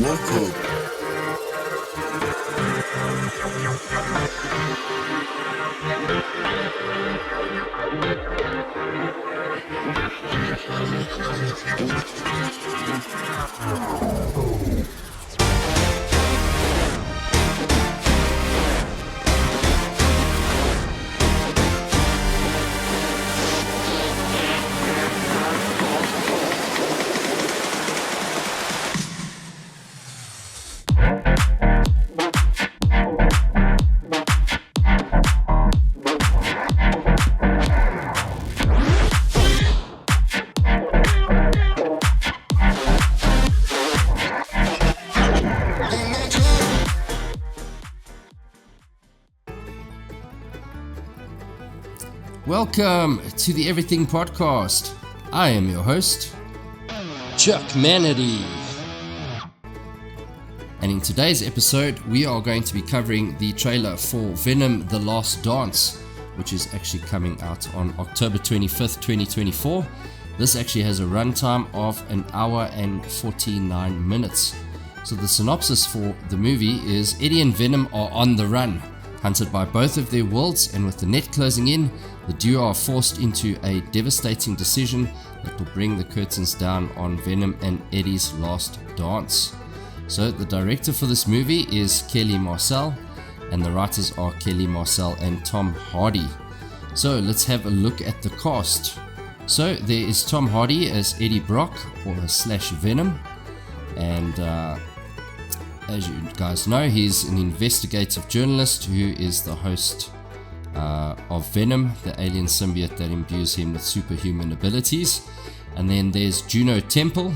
Welcome. Welcome to the Everything Podcast. I am your host, Chuck Manity. And in today's episode, we are going to be covering the trailer for Venom: The Last Dance, which is actually coming out on October 25th, 2024. This actually has a runtime of 1 hour and 49 minutes. So the synopsis for the movie is Eddie and Venom are on the run. Hunted by both of their worlds, and with the net closing in, the duo are forced into a devastating decision that will bring the curtains down on Venom and Eddie's last dance. So the director for this movie is Kelly Marcel, and the writers are Kelly Marcel and Tom Hardy. So let's have a look at the cast. So there is Tom Hardy as Eddie Brock, or slash Venom, and as you guys know, he's an investigative journalist who is the host of Venom, the alien symbiote that imbues him with superhuman abilities. And then there's Juno Temple.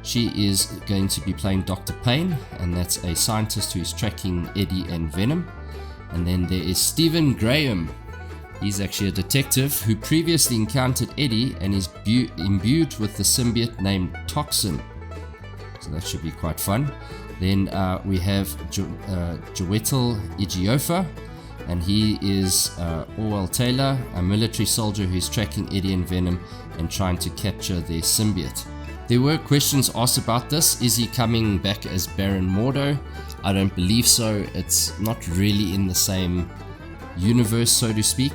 She is going to be playing Dr. Payne, and that's a scientist who is tracking Eddie and Venom. And then there is Stephen Graham. He's actually a detective who previously encountered Eddie and is imbued with the symbiote named Toxin. So that should be quite fun. Then we have Jowetel Ejiofor, and he is Orwell Taylor, a military soldier who's tracking Eddie and Venom and trying to capture their symbiote. There were questions asked about this. Is he coming back as Baron Mordo? I don't believe so. It's not really in the same universe, so to speak.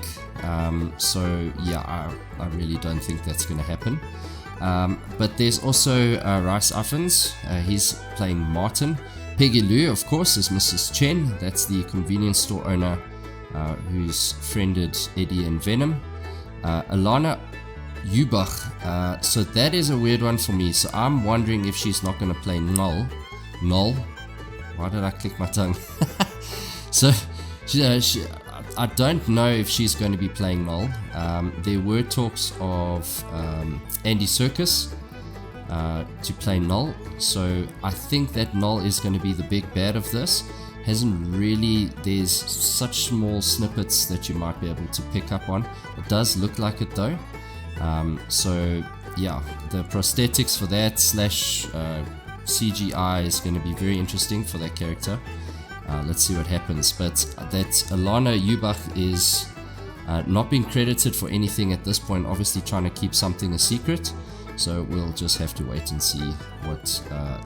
So yeah, I really don't think that's going to happen. But there's also Rice Uffins. He's playing Martin. Peggy Lou, of course, is Mrs. Chen. That's the convenience store owner who's friended Eddie and Venom. Alana Ubach. So that is a weird one for me. So I'm wondering if she's not going to play Null. Why did I click my tongue? So I don't know if she's going to be playing Null. There were talks of Andy Serkis to play Null, so I think that Null is going to be the big bad of this. There's such small snippets that you might be able to pick up on. It does look like it though. So yeah, the prosthetics for that / CGI is going to be very interesting for that character. Let's see what happens. But that Alana Ubach is not being credited for anything at this point, obviously trying to keep something a secret. So we'll just have to wait and see what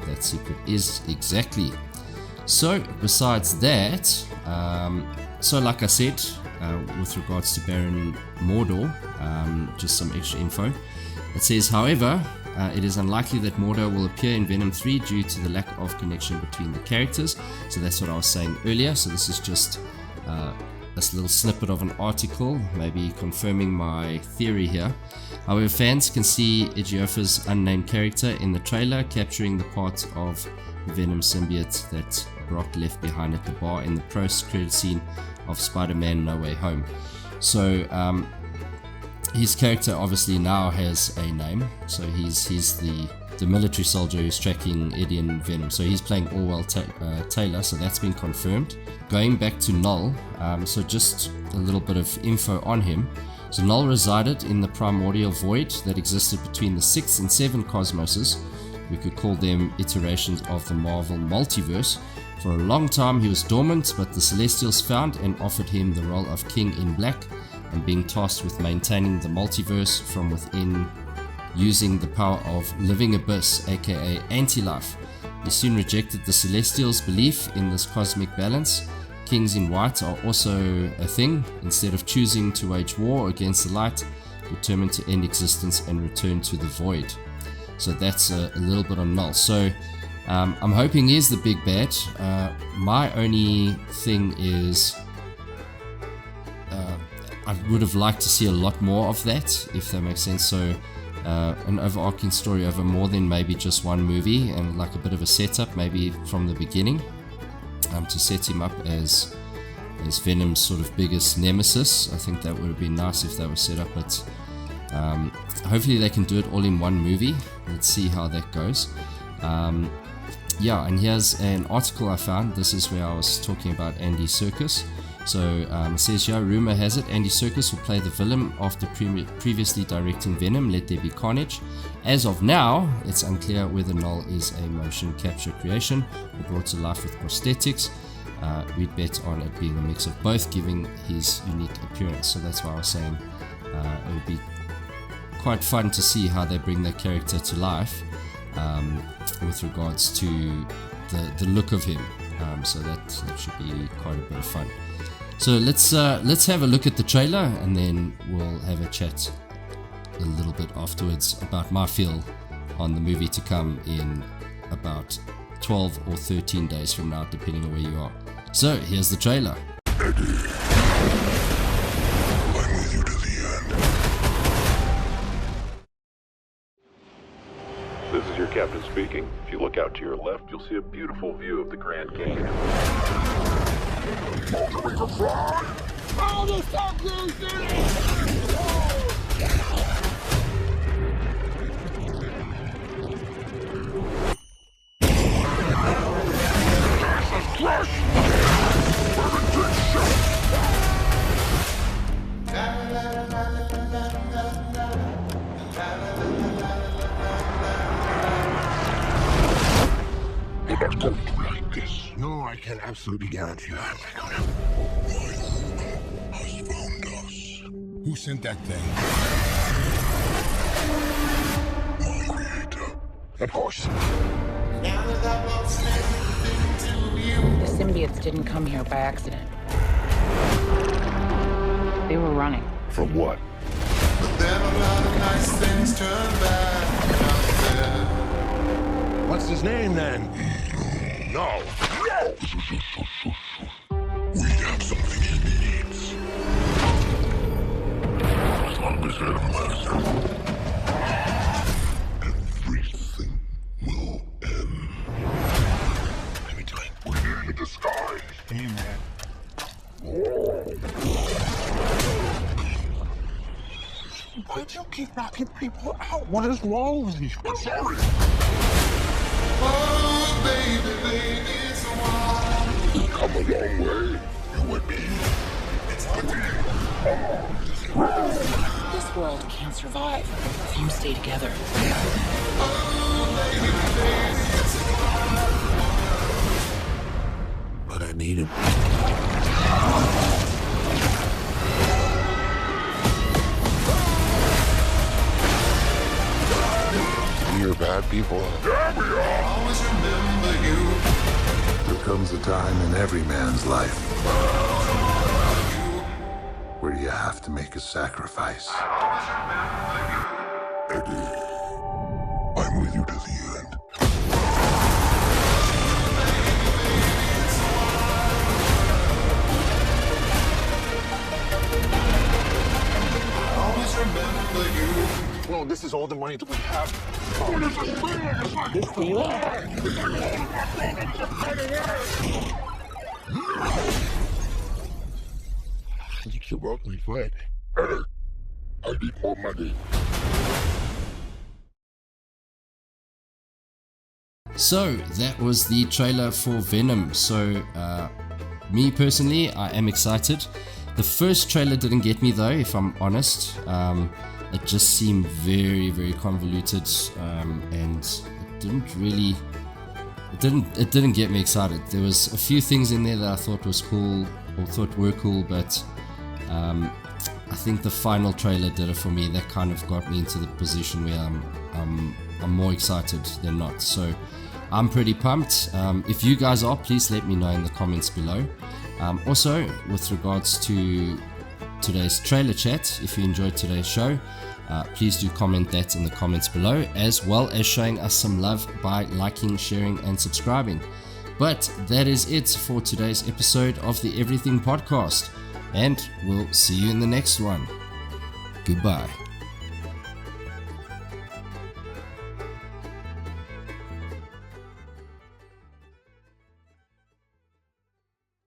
that secret is exactly. So besides that, so like I said, with regards to Baron Mordo, just some extra info. It says, however, it is unlikely that Mordo will appear in Venom 3 due to the lack of connection between the characters. So that's what I was saying earlier. So this is just this little snippet of an article, maybe confirming my theory here. However, fans can see Ejiofor's unnamed character in the trailer capturing the part of the Venom symbiote that Brock left behind at the bar in the post-credit scene of Spider-Man No Way Home. So his character obviously now has a name, so he's the military soldier who's tracking Eddie and Venom. So he's playing Orwell Taylor, so that's been confirmed. Going back to Null, so just a little bit of info on him. So Null resided in the primordial void that existed between the 6 and 7 cosmoses. We could call them iterations of the Marvel multiverse. For a long time he was dormant, but the Celestials found and offered him the role of King in Black, and being tasked with maintaining the multiverse from within using the power of Living Abyss, aka Anti-Life. He soon rejected the Celestials' belief in this cosmic balance. Kings in white are also a thing. Instead of choosing to wage war against the light, determined to end existence and return to the void. So that's a little bit on Null. So I'm hoping he is the big bad. My only thing is I would have liked to see a lot more of that, if that makes sense. So an overarching story over more than maybe just one movie, and like a bit of a setup maybe from the beginning, to set him up as Venom's sort of biggest nemesis. I think that would have been nice if that was set up, but hopefully they can do it all in one movie. Let's see how that goes. Yeah, and here's an article I found. This is where I was talking about Andy Serkis. So it says here, rumor has it Andy Serkis will play the villain after previously directing Venom, Let There Be Carnage. As of now, it's unclear whether Null is a motion capture creation or brought to life with prosthetics. We'd bet on it being a mix of both, giving his unique appearance. So that's why I was saying it would be quite fun to see how they bring that character to life with regards to the look of him. So that should be quite a bit of fun. So let's have a look at the trailer, and then we'll have a chat a little bit afterwards about my feel on the movie to come in about 12 or 13 days from now, depending on where you are. So here's the trailer. I'm with you to the end. This is your captain speaking. If you look out to your left, you'll see a beautiful view of the Grand Canyon. All the stuff goes No, I can absolutely guarantee that. Has found us. Who sent that thing? My creator. Of course. The symbiotes didn't come here by accident. They were running. From what? But then a lot of nice things turn bad out there. What's his name then? No. No! We have something he needs. As long as Venom lives, everything will end. Let me do it. We're in the disguise. Hey, man. Why do you keep knocking people out? What is wrong with you? I'm sorry. Oh, baby, it's a while. You've come a long way. You and me. It's a This world can't survive if you stay together. Oh, baby, it's a while. But I need him. We're bad people. Yeah, we are. Always remember you. There comes a time in every man's life where you have to make a sacrifice. Eddie, I'm with you to the end. Always remember you. Well, this is all the money that we have. This deal? You keep working for it. Hey, I need more money. So that was the trailer for Venom. So me personally, I am excited. The first trailer didn't get me though, if I'm honest. It just seemed very, very convoluted, and it didn't get me excited. There was a few things in there that I thought was cool, or thought were cool, but I think the final trailer did it for me. That kind of got me into the position where I'm more excited than not. So I'm pretty pumped. If you guys are, please let me know in the comments below. Also, with regards to today's trailer chat, if you enjoyed today's show, please do comment that in the comments below, as well as showing us some love by liking, sharing, and subscribing. But that is it for today's episode of the Everything Podcast, and we'll see you in the next one. Goodbye.